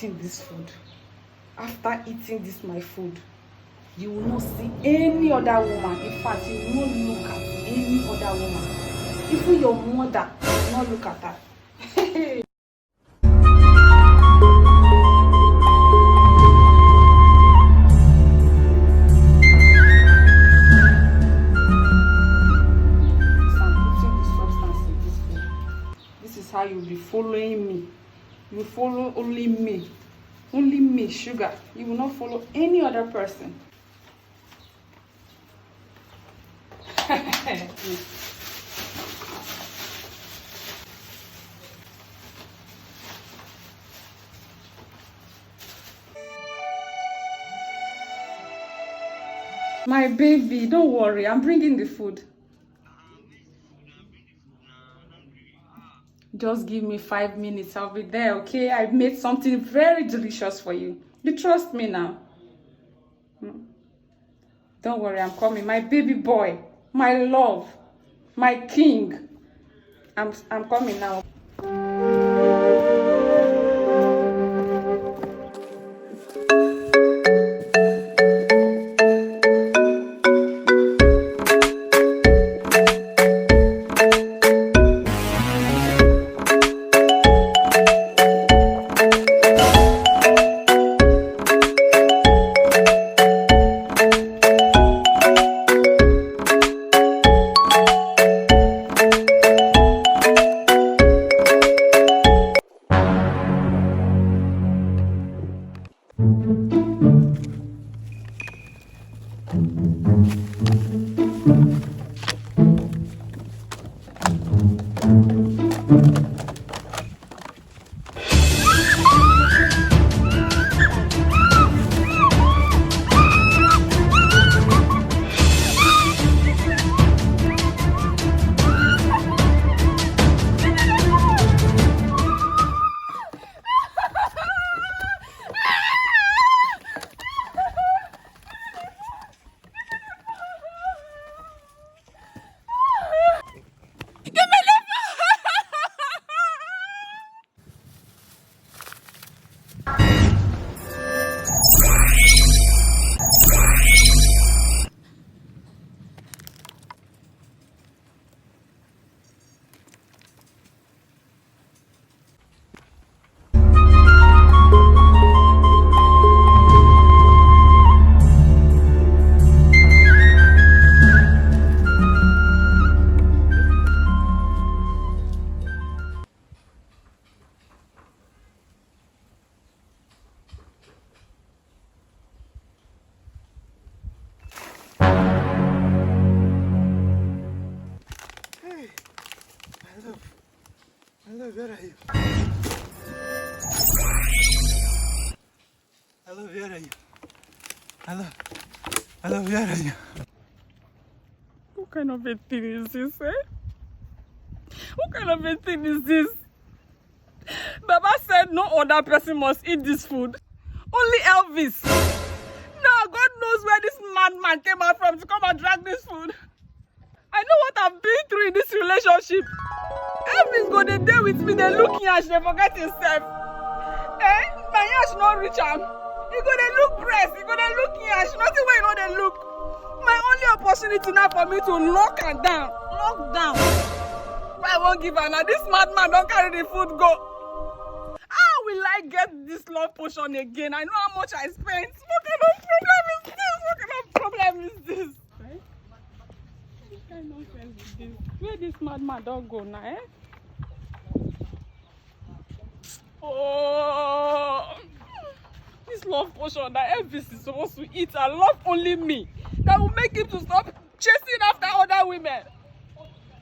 eating this food, after eating this my food, you will not see any other woman. In fact, you will not look at any other woman. Even your mother will not look at her. How you'll be following me. You will follow only me. Only me, sugar. You will not follow any other person. My baby, don't worry. I'm bringing the food. Just give me 5 minutes. I'll be there, okay? I've made something very delicious for you. You trust me now? Don't worry, I'm coming. My baby boy, my love, my king. I'm coming now. Hello, where are you? Hello, where are you? Hello, where are you? What kind of a thing is this, eh? What kind of a thing is this? Baba said no other person must eat this food. Only Elvis. Now God knows where this madman came out from to come and drag this food. I know what I've been through in this relationship. Elvis go dey dey with me, they look yash, they forget himself. Eh? My yash not reach him. He go dey look breast, he go dey look yash, nothing where you know they look. My only opportunity now for me to lock her down. Lock down. But I won't give her now. This madman don't carry the food go. How will I get this love potion again? I know how much I spent. What kind of problem is this? What kind of problem is this? Right? What kind of nonsense is this? Where this madman don't go now, eh? Oh, this love potion that Elvis is supposed to eat and love only me. That will make him to stop chasing after other women.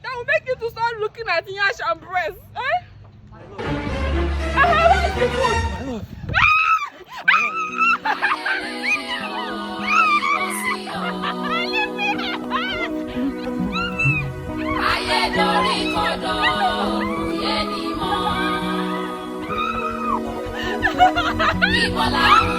That will make him to start looking at yash and breast. Eh? Where's the food? People are